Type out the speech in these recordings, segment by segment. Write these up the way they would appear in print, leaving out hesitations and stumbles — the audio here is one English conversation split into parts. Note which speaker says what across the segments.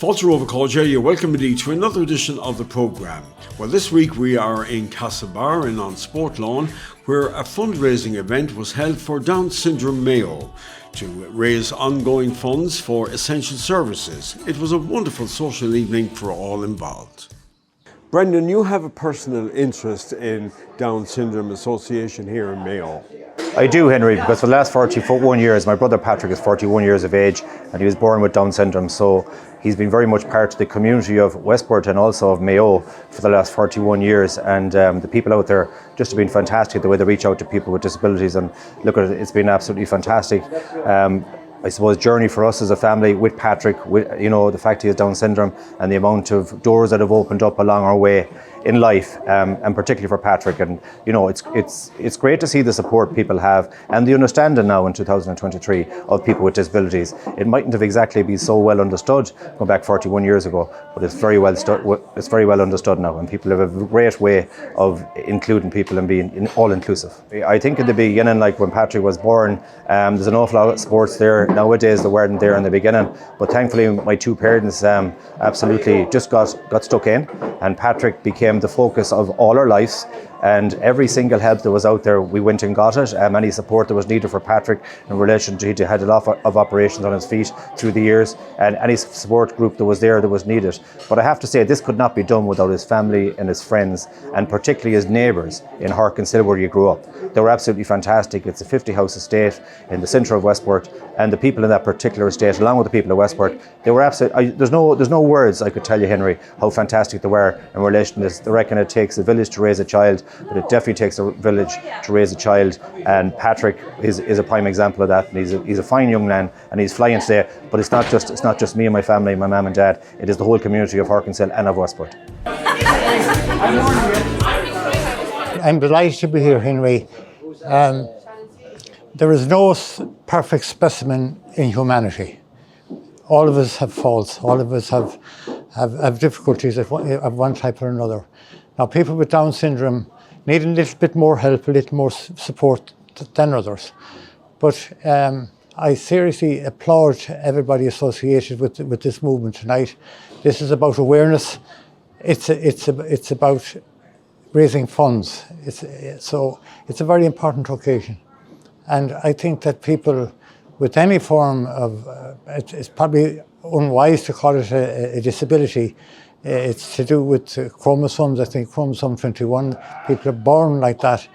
Speaker 1: Fáilte Rómha Cóide, you welcome me to another edition of the programme. Well, this week we are in Castlebar and on Sportlann, where a fundraising event was held for Down syndrome Mayo to raise ongoing funds for essential services. It was a wonderful social evening for all involved. Brendan, you have a personal interest in Down Syndrome Association here in Mayo.
Speaker 2: I do, Henry, because for the last 41 years, my brother Patrick is 41 years of age and he was born with Down syndrome, so he's been very much part of the community of Westport and also of Mayo for the last 41 years, and the people out there just have been fantastic, the way they reach out to people with disabilities, and look at it, it's been absolutely fantastic. I suppose journey for us as a family with Patrick, with the fact he has Down syndrome and the amount of doors that have opened up along our way in life, and particularly for Patrick. And it's great to see the support people have and the understanding now in 2023 of people with disabilities. It mightn't have exactly been so well understood going back 41 years ago, but it's very well understood now, and people have a great way of including people and being all inclusive. I think in the beginning, like when Patrick was born, there's an awful lot of sports there. Nowadays they weren't there in the beginning, but thankfully my two parents absolutely just got stuck in, and Patrick became the focus of all our lives, and every single help that was out there we went and got it. Any support that was needed for Patrick in relation to, he had a lot of operations on his feet through the years, and any support group that was there that was needed. But I have to say, this could not be done without his family and his friends, and particularly his neighbours in Harkinsill, where he grew up. They were absolutely fantastic. It's a 50-house estate in the centre of Westport, and the people in that particular estate, along with the people of Westport, they were absolutely, there's no words I could tell you, Henry, how fantastic they were in relation to this. I reckon it takes a village to raise a child, but it definitely takes a village to raise a child, and Patrick is a prime example of that. And he's a fine young man, and he's flying today. But it's not just me and my family, my mum and dad. It is the whole community of Harkinsill and of Westport.
Speaker 3: I'm delighted to be here, Henry. There is no perfect specimen in humanity. All of us have faults. All of us have difficulties of one type or another. Now, people with Down syndrome need a little bit more help, a little more support than others. But I seriously applaud everybody associated with this movement tonight. This is about awareness. It's about raising funds. So it's a very important occasion. And I think that people with any form of, it's probably unwise to call it a disability. It's to do with chromosomes. I think chromosome 21, people are born like that,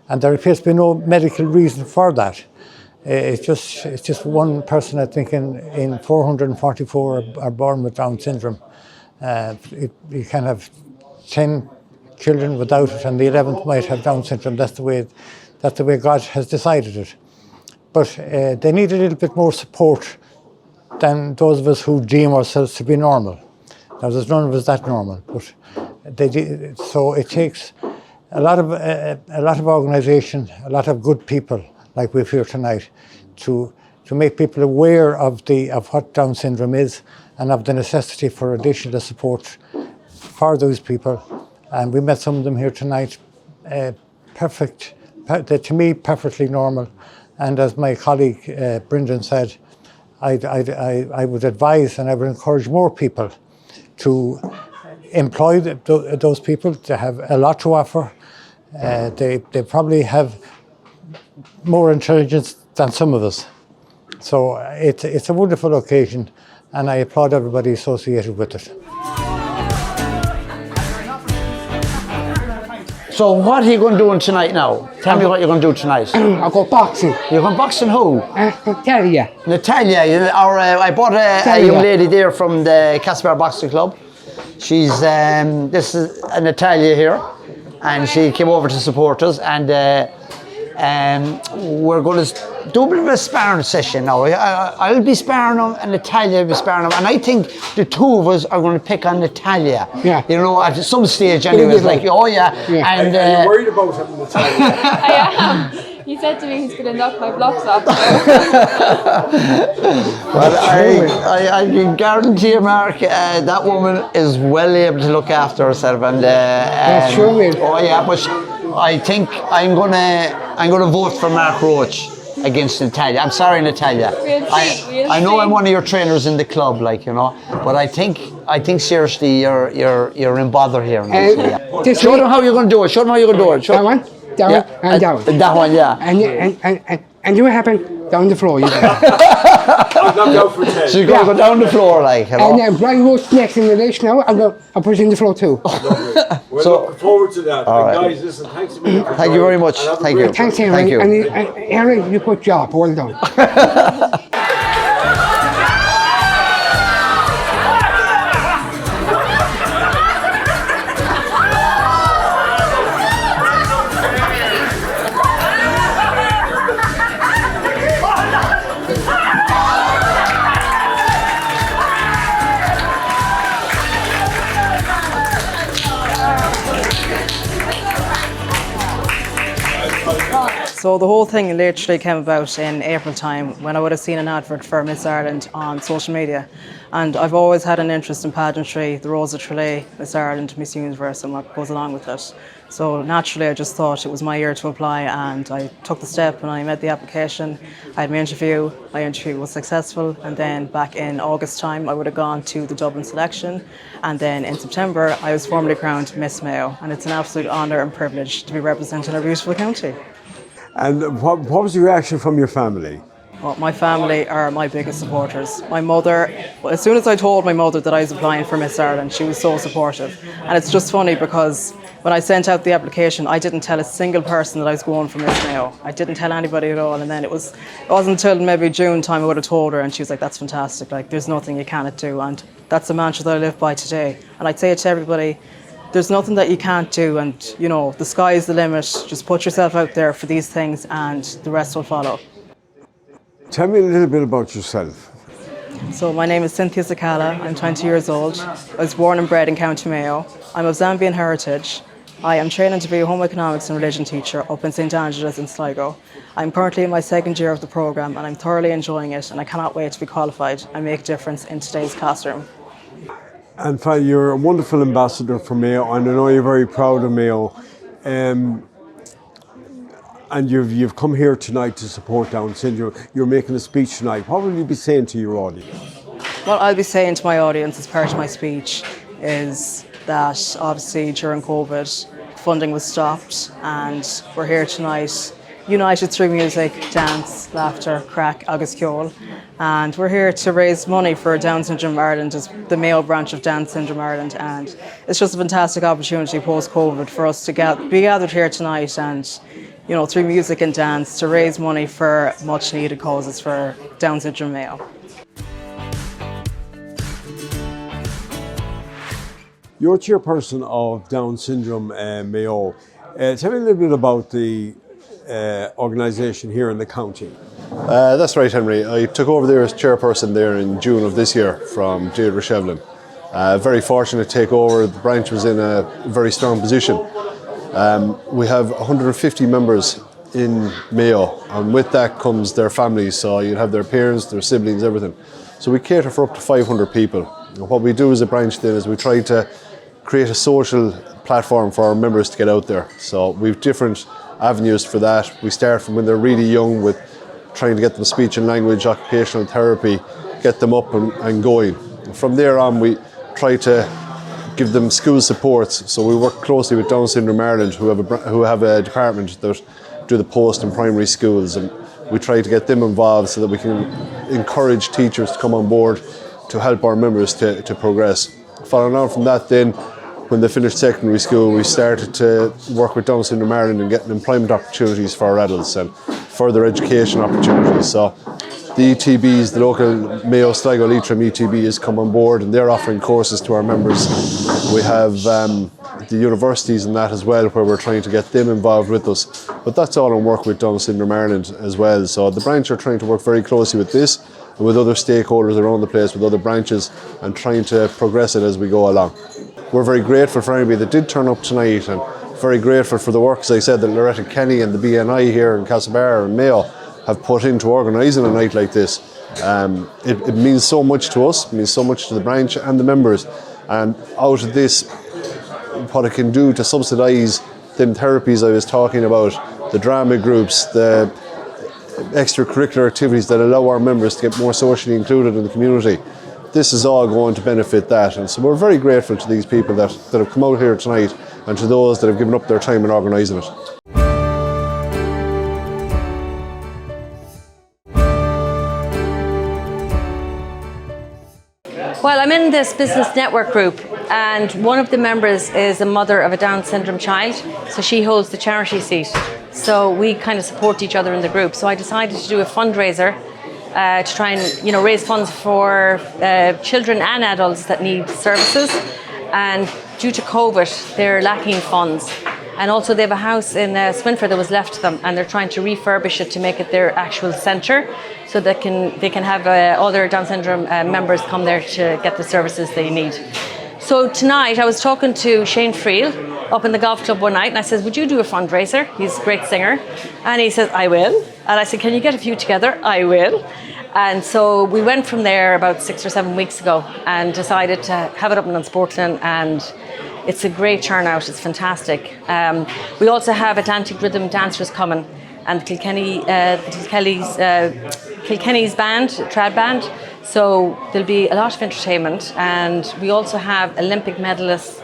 Speaker 3: and there appears to be no medical reason for that. It's just one person, I think, in 444 are born with Down syndrome. You can have 10 children without it, and the 11th might have Down syndrome. That's the way God has decided it. But they need a little bit more support than those of us who deem ourselves to be normal. Now, there's none of us that normal, but so it takes a lot of organisation, a lot of good people like we've here tonight to make people aware of what Down syndrome is and of the necessity for additional support for those people. And we met some of them here tonight, to me, perfectly normal. And as my colleague Brendan said, I would advise and I would encourage more people to employ those people. They have a lot to offer. They probably have more intelligence than some of us. So it's a wonderful occasion, and I applaud everybody associated with it.
Speaker 4: So what are you going to do tonight now? Tell me what you're going to do tonight.
Speaker 5: I'll go boxing.
Speaker 4: You're going boxing who?
Speaker 5: Natalia.
Speaker 4: Natalia. I bought a young lady there from the Castlebar Boxing Club. She's, this is Natalia here, and she came over to support us, and we're going to do a bit of a sparring session now. I'll be sparring them and Natalia will be sparring them, and I think the two of us are going to pick on Natalia.
Speaker 5: Yeah.
Speaker 4: You know, at some stage anyway, it's like, oh yeah. And,
Speaker 1: are you worried about him, Natalia?
Speaker 6: I am. He said to me he's going to knock my blocks off.
Speaker 4: Well, I can guarantee you, Mark, that woman is well able to look after herself, and
Speaker 5: sure will.
Speaker 4: oh yeah, but I think I'm gonna vote for Mark Roach. against Natalia. I'm sorry, Natalia.
Speaker 6: We'll see.
Speaker 4: I know I'm one of your trainers in the club, like, you know, but I think seriously you're in bother here. Now, so, yeah. Show them how you're going to do it. Show them how you're going to do it. Show
Speaker 5: That one, that one, and that one.
Speaker 4: That one, yeah.
Speaker 5: And you happen down the floor. You know.
Speaker 1: I'm not out for 10.
Speaker 4: So you're going to go down the floor, like, you know.
Speaker 5: And then Brian what's next in the list now? I'll put it in the floor too.
Speaker 1: We're
Speaker 4: So-
Speaker 1: looking forward to that.
Speaker 4: All
Speaker 1: And
Speaker 4: right.
Speaker 1: guys, listen, thanks a million for
Speaker 4: Thank you very
Speaker 1: joining.
Speaker 4: much.
Speaker 1: And have a
Speaker 4: Thank
Speaker 1: great
Speaker 4: you.
Speaker 5: Thanks,
Speaker 4: Thank
Speaker 5: Henry.
Speaker 4: you.
Speaker 5: And Henry, you good job. Well done.
Speaker 7: So the whole thing literally came about in April time when I would have seen an advert for Miss Ireland on social media. And I've always had an interest in pageantry, the Rose of Tralee, Miss Ireland, Miss Universe and what goes along with it. So naturally I just thought it was my year to apply, and I took the step and I made the application. I had my interview was successful, and then back in August time I would have gone to the Dublin selection, and then in September I was formally crowned Miss Mayo, and it's an absolute honour and privilege to be representing our beautiful county.
Speaker 1: And what was the reaction from your family?
Speaker 7: Well, my family are my biggest supporters. My mother, as soon as I told my mother that I was applying for Miss Ireland, she was so supportive. And it's just funny because when I sent out the application, I didn't tell a single person that I was going for Miss Mayo. I didn't tell anybody at all. And then it wasn't until maybe June time I would have told her, and she was like, that's fantastic. Like, there's nothing you cannot do. And that's the mantra that I live by today. And I'd say it to everybody, there's nothing that you can't do, and you know, the sky is the limit. Just put yourself out there for these things and the rest will follow.
Speaker 1: Tell me a little bit about yourself.
Speaker 7: So my name is Cynthia Sakala, I'm 20 years old. I was born and bred in County Mayo. I'm of Zambian heritage. I am training to be a home economics and religion teacher up in St Angela's in Sligo. I'm currently in my second year of the programme and I'm thoroughly enjoying it, and I cannot wait to be qualified and make a difference in today's classroom.
Speaker 1: And Fran, you're a wonderful ambassador for Mayo, and I know you're very proud of Mayo. And you've come here tonight to support Down syndrome. You're making a speech tonight. What will you be saying to your audience?
Speaker 7: What I'll be saying to my audience as part of my speech is that obviously during COVID, funding was stopped, and we're here tonight united through music, dance, laughter, crack, agus ceol. And we're here to raise money for Down Syndrome Ireland, as the Mayo branch of Down Syndrome Ireland. And it's just a fantastic opportunity post-COVID for us to be gathered here tonight and, you know, through music and dance to raise money for much needed causes for Down Syndrome Mayo.
Speaker 1: You're chairperson of Down Syndrome Mayo. Tell me a little bit about the organisation here in the county.
Speaker 8: That's right, Henry. I took over there as chairperson there in June of this year from Deirdre Shevlin. Very fortunate to take over. The branch was in a very strong position. We have 150 members in Mayo, and with that comes their families. So you'd have their parents, their siblings, everything. So we cater for up to 500 people. And what we do as a branch then is we try to create a social platform for our members to get out there. So we've different avenues for that. We start from when they're really young with trying to get them speech and language, occupational therapy, get them up and going. From there on, we try to give them school supports. So we work closely with Down Syndrome Ireland, who have a department that do the post and primary schools, and we try to get them involved so that we can encourage teachers to come on board to help our members to progress. Following on from that then, when they finished secondary school, we started to work with Down Syndrome Ireland and getting employment opportunities for our adults and further education opportunities. So the ETBs, the local Mayo Sligo Leitrim ETB has come on board, and they're offering courses to our members. We have the universities and that as well, where we're trying to get them involved with us. But that's all in work with Down Syndrome Ireland as well. So the branch are trying to work very closely with this and with other stakeholders around the place, with other branches, and trying to progress it as we go along. We're very grateful for anybody that did turn up tonight, and very grateful for the work, as I said, that Loretta Kenny and the BNI here in Castlebar and Mayo have put into organising a night like this. It means so much to us, it means so much to the branch and the members. And out of this, what it can do to subsidise them therapies I was talking about, the drama groups, extracurricular activities that allow our members to get more socially included in the community. This is all going to benefit that, and so we're very grateful to these people that have come out here tonight and to those that have given up their time in organising it.
Speaker 9: Well, I'm in this business network group, and one of the members is a mother of a Down syndrome child, so she holds the charity seat. So we kind of support each other in the group. So I decided to do a fundraiser to try and raise funds for children and adults that need services. And due to COVID, they're lacking funds. And also they have a house in Swinford that was left to them, and they're trying to refurbish it to make it their actual centre, so they can have all their Down syndrome members come there to get the services they need. So tonight I was talking to Shane Friel up in the golf club one night, and I said, would you do a fundraiser? He's a great singer. And he said, I will. And I said, can you get a few together? I will. And so we went from there about 6 or 7 weeks ago and decided to have it up in Sportlann, and it's a great turnout. It's fantastic. We also have Atlantic Rhythm dancers coming, and Kilkenny's band, trad band. So there'll be a lot of entertainment, and we also have Olympic medalists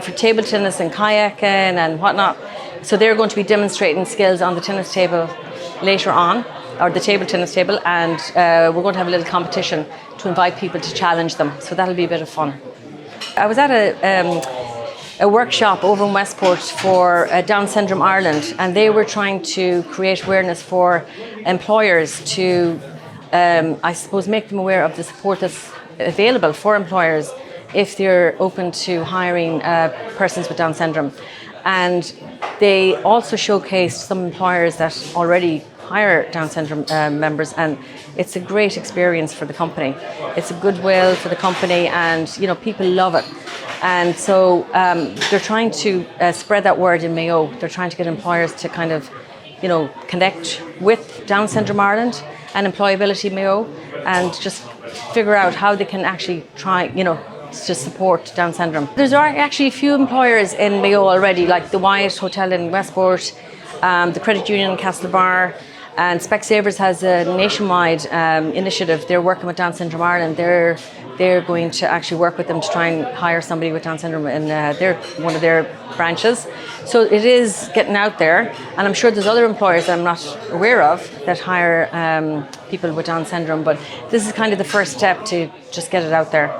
Speaker 9: for table tennis and kayaking and whatnot. So they're going to be demonstrating skills on the tennis table later on, or the table tennis table, and we're going to have a little competition to invite people to challenge them. So that'll be a bit of fun. I was at a workshop over in Westport for Down Syndrome Ireland, and they were trying to create awareness for employers to, I suppose, make them aware of the support that's available for employers if they're open to hiring persons with Down syndrome. And they also showcased some employers that already hire Down syndrome members, and it's a great experience for the company. It's a goodwill for the company, and people love it. And so they're trying to spread that word in Mayo. They're trying to get employers to kind of, connect with Down Syndrome Ireland and Employability Mayo, and just figure out how they can actually try, to support Down syndrome. There's actually a few employers in Mayo already, like the Wyatt Hotel in Westport, the Credit Union in Castlebar, and Specsavers has a nationwide initiative. They're working with Down Syndrome Ireland. They're going to actually work with them to try and hire somebody with Down syndrome in one of their branches. So it is getting out there, and I'm sure there's other employers that I'm not aware of that hire people with Down syndrome, but this is kind of the first step to just get it out there.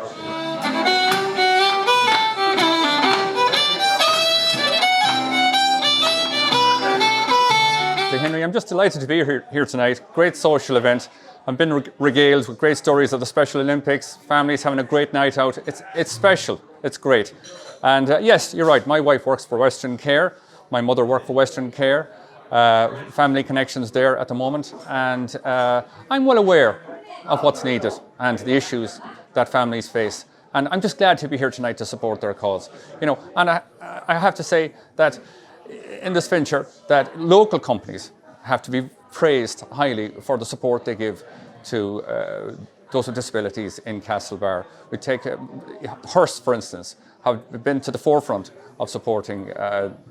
Speaker 10: Henry, I'm just delighted to be here tonight. Great social event. I've been regaled with great stories of the Special Olympics, families having a great night out. It's special, it's great. And yes, you're right, my wife works for Western Care, my mother worked for Western Care, family connections there at the moment, and I'm well aware of what's needed and the issues that families face. And I'm just glad to be here tonight to support their cause. And I have to say that in this venture, that local companies have to be praised highly for the support they give to those with disabilities in Castlebar. We take Hearst, for instance, have been to the forefront of supporting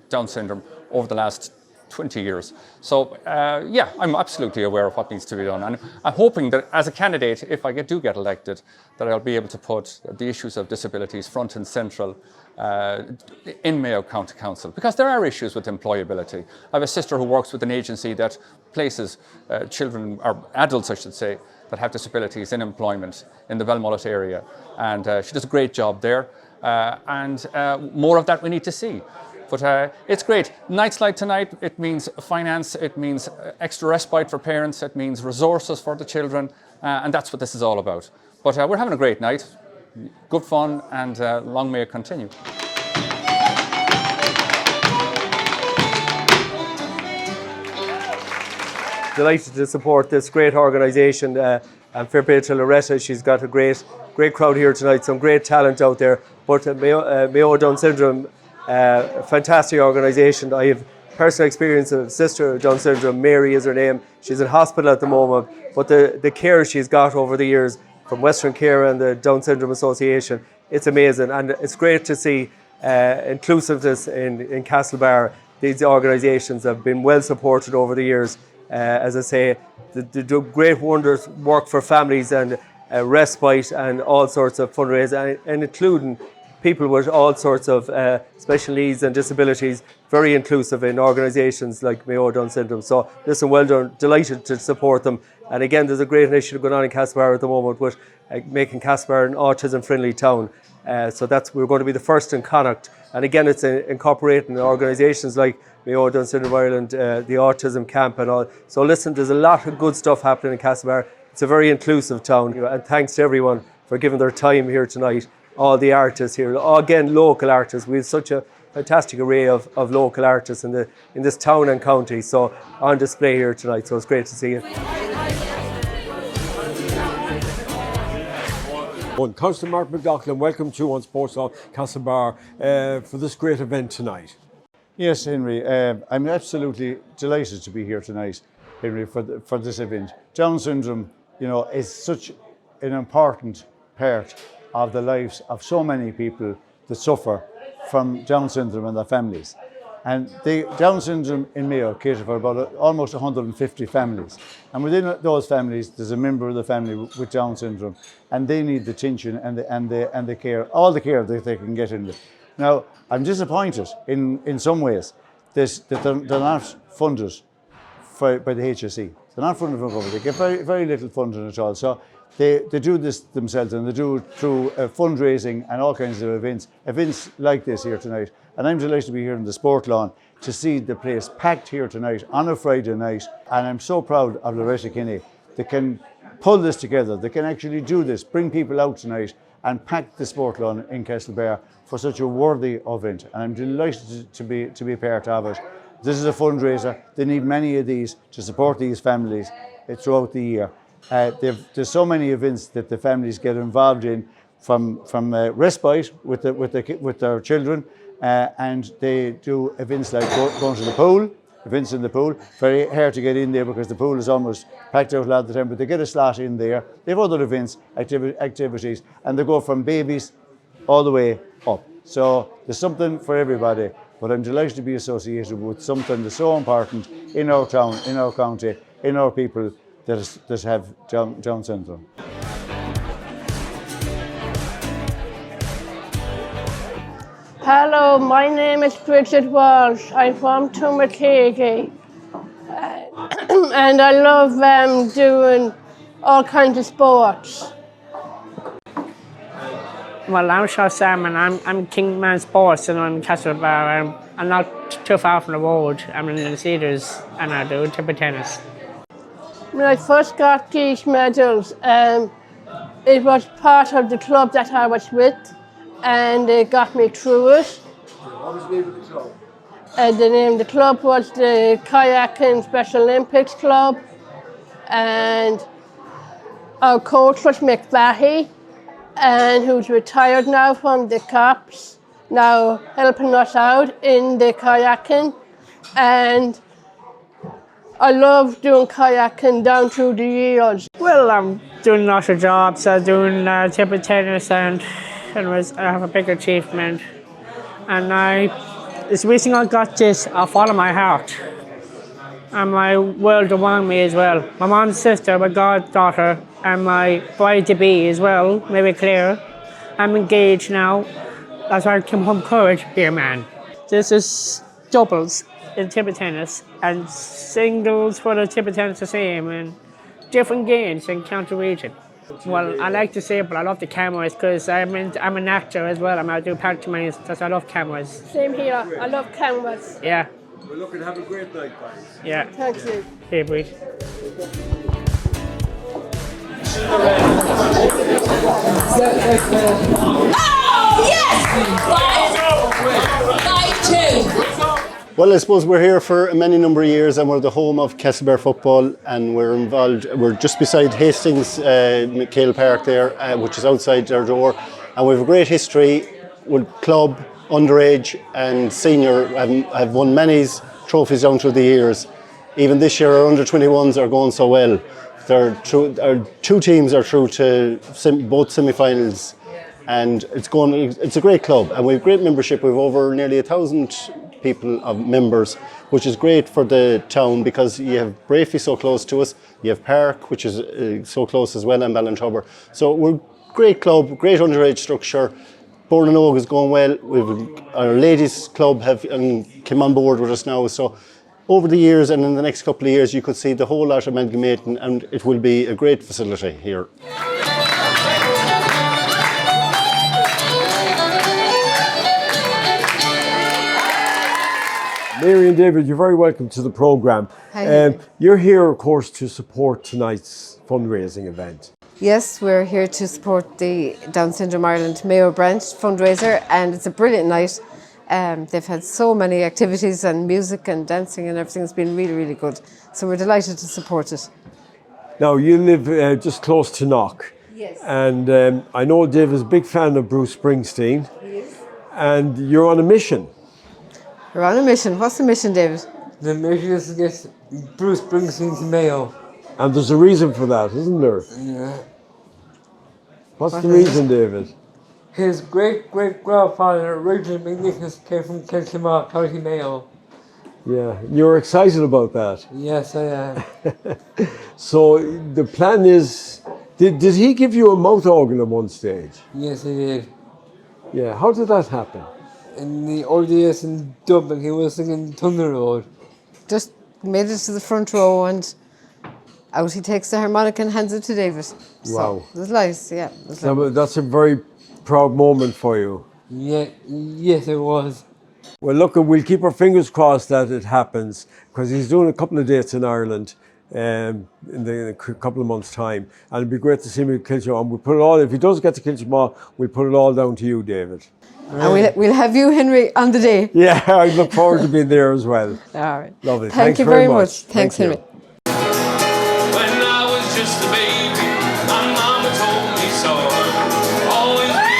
Speaker 10: Down syndrome over the last 20 years. So yeah, I'm absolutely aware of what needs to be done, and I'm hoping that as a candidate, if I do get elected, that I'll be able to put the issues of disabilities front and central in Mayo County Council, because there are issues with employability. I have a sister who works with an agency that places children, or adults I should say, that have disabilities in employment in the Belmullet area, and she does a great job there, and more of that we need to see. But it's great. Nights like tonight, it means finance, it means extra respite for parents, it means resources for the children, and that's what this is all about. But we're having a great night, good fun, and long may it continue.
Speaker 11: Delighted to support this great organisation, and fair play to Loretta. She's got a great crowd here tonight, some great talent out there. But Mayo Down syndrome, fantastic organisation. I have personal experience of a sister with Down syndrome. Mary is her name. She's in hospital at the moment, but the care she's got over the years from Western Care and the Down Syndrome Association, it's amazing, and it's great to see inclusiveness in Castlebar. These organisations have been well supported over the years, as I say, they do great wonders, work for families and respite and all sorts of fundraising, and including people with all sorts of special needs and disabilities, very inclusive in organisations like Mayo Down Syndrome. So listen, well done, delighted to support them. And again, there's a great initiative going on in Castlebar at the moment with making Castlebar an autism-friendly town. So we're going to be the first in Connacht. And again, it's incorporating organisations like Mayo Down Syndrome Ireland, the Autism Camp and all. So listen, there's a lot of good stuff happening in Castlebar. It's a very inclusive town. And thanks to everyone for giving their time here tonight. All the artists here, again, local artists. We have such a fantastic array of local artists in this town and county. So on display here tonight. So it's great to see you.
Speaker 1: Councillor Mark McLaughlin, welcome to on Sportlann Castlebar for this great event tonight.
Speaker 12: Yes, Henry, I'm absolutely delighted to be here tonight, Henry, for this event. Down syndrome, is such an important part of the lives of so many people that suffer from Down syndrome and their families. And the Down syndrome in Mayo cater for about almost 150 families. And within those families, there's a member of the family with Down syndrome, and they need the attention and the care, all the care that they can get in it. Now, I'm disappointed in some ways that they're not funded by the HSE. They're not funded from government. They get very, very little funding at all. So they do this themselves, and they do it through fundraising and all kinds of events like this here tonight. And I'm delighted to be here in the Sportlann to see the place packed here tonight on a Friday night. And I'm so proud of Loretta Kinney. They can pull this together. They can actually do this, bring people out tonight and pack the Sportlann in Castlebar for such a worthy event. And I'm delighted to be part of it. This is a fundraiser. They need many of these to support these families throughout the year. There's so many events that the families get involved in, from respite with their children, and they do events like going to the pool, events in the pool. Very hard to get in there because the pool is almost packed out a lot of the time, but they get a slot in there. They have other events, activities, and they go from babies all the way up. So there's something for everybody, but I'm delighted to be associated with something that's so important in our town, in our county, in our people that have Down syndrome.
Speaker 13: Hello, my name is Bridget Walsh. I'm from Tumakegi. And I love doing all kinds of sports.
Speaker 14: Well, I'm Shaw Salmon. I'm Kingman Sports and I'm in Castlebar. I'm not too far from the road. I'm in the Cedars and I do table tennis.
Speaker 13: When I first got these medals, it was part of the club that I was with, and it got me through it.
Speaker 1: What was the name of the club?
Speaker 13: The name of the club was the Kayaking Special Olympics Club, and our coach was Mick Vahey, and who's retired now from the Cops, now helping us out in the kayaking. And I love doing kayaking down through the years.
Speaker 14: Well, I'm doing lots of jobs. I'm doing table tennis and I have a big achievement. And this recently I got this, I follow my heart. And my world around me as well. My mom's sister, my goddaughter, and my bride-to-be as well, maybe Claire. I'm engaged now. That's why I came home courage, be a man. This is doubles in table tennis, and singles for the table tennis the same, and different games in county region. Well, I like to say, but I love the cameras because I'm an actor as well. I do pantomimes, because I love cameras.
Speaker 13: Same here, I love cameras.
Speaker 14: Yeah.
Speaker 1: We're looking to have a great night, guys.
Speaker 14: Yeah.
Speaker 13: Thank you.
Speaker 14: Hey, Breed.
Speaker 15: Oh, yes! 5-2.
Speaker 8: Well, I suppose we're here for many number of years and we're the home of Castlebar football, and we're just beside Hastings McHale Park there, which is outside our door, and we have a great history with club, underage and senior. I've won many trophies down through the years. Even this year our under-21s are going so well. Our two teams are through to both semi-finals, and it's a great club, and we have great membership. We have over nearly 1,000 people of members, which is great for the town because you have Brafey so close to us, you have Park, which is so close as well, and Ballintubber. So we're great club, great underage structure. Borland Og is going well. Our ladies club have came on board with us now. So over the years and in the next couple of years, you could see the whole lot amalgamating, and it will be a great facility here.
Speaker 1: Mary and David, you're very welcome to the programme. You're here, of course, to support tonight's fundraising event.
Speaker 16: Yes, we're here to support the Down Syndrome Ireland Mayo branch fundraiser, and it's a brilliant night. They've had so many activities and music and dancing and everything. It's been really, really good. So we're delighted to support it.
Speaker 1: Now, you live just close to Knock.
Speaker 16: Yes.
Speaker 1: And I know Dave is a big fan of Bruce Springsteen.
Speaker 16: Yes.
Speaker 1: And you're on a mission.
Speaker 16: We're on a mission. What's the mission, David?
Speaker 17: The mission is to get Bruce Springsteen to Mayo.
Speaker 1: And there's a reason for that, isn't there?
Speaker 17: Yeah.
Speaker 1: What's the reason, David?
Speaker 17: His great-great-grandfather, Richard McNicholas, came from Castlebar, County Mayo.
Speaker 1: Yeah, you're excited about that.
Speaker 17: Yes, I am.
Speaker 1: So the plan is, did he give you a mouth organ at one stage?
Speaker 17: Yes, he did.
Speaker 1: Yeah, how did that happen?
Speaker 17: In the ODS in Dublin, he was singing Thunder Road.
Speaker 16: Just made it to the front row, and out he takes the harmonica and hands it to David.
Speaker 1: Wow.
Speaker 16: So, it was nice, yeah.
Speaker 1: That's a very proud moment for you.
Speaker 17: Yeah, yes, it was.
Speaker 1: Well, look, we'll keep our fingers crossed that it happens, because he's doing a couple of dates in Ireland in a couple of months' time, and it'd be great to see him in Kilshaw. And we'll put it all, if he does get to Kilshaw, we'll put it all down to you, David.
Speaker 16: And we'll have you, Henry, on the day.
Speaker 1: Yeah, I look forward to being there as well.
Speaker 16: All right.
Speaker 1: Lovely.
Speaker 16: Thank
Speaker 1: Thanks
Speaker 16: you
Speaker 1: very
Speaker 16: very much. Thanks,
Speaker 1: Thank
Speaker 16: Henry.
Speaker 1: you.
Speaker 15: When I was just a baby, my mama told me so. Always be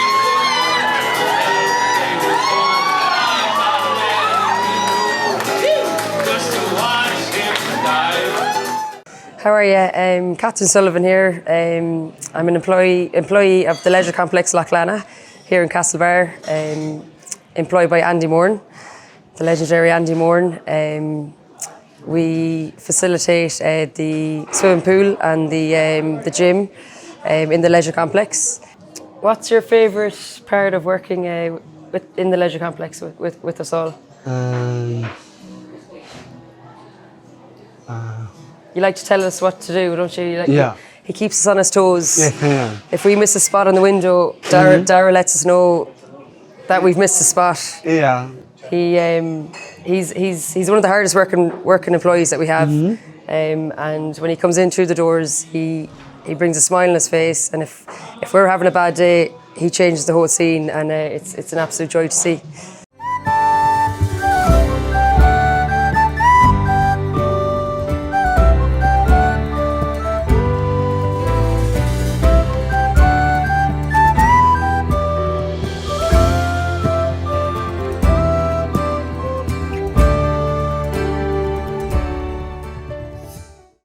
Speaker 15: just to watch him die.
Speaker 18: How are you? Catherine Sullivan here. I'm an employee of the Leisure Complex Loughlana here in Castlebar, employed by Andy Moran, the legendary Andy Moran. We facilitate the swimming pool and the gym in the Leisure Complex. What's your favourite part of working in the Leisure Complex with us all? You like to tell us what to do, don't you?
Speaker 17: Yeah.
Speaker 18: He keeps us on his toes.
Speaker 17: Yes, I am.
Speaker 18: If we miss a spot on the window, Dara lets us know that we've missed a spot.
Speaker 17: Yeah.
Speaker 18: He's one of the hardest working employees that we have. And when he comes in through the doors, he brings a smile on his face. And if we're having a bad day, he changes the whole scene, and it's an absolute joy to see.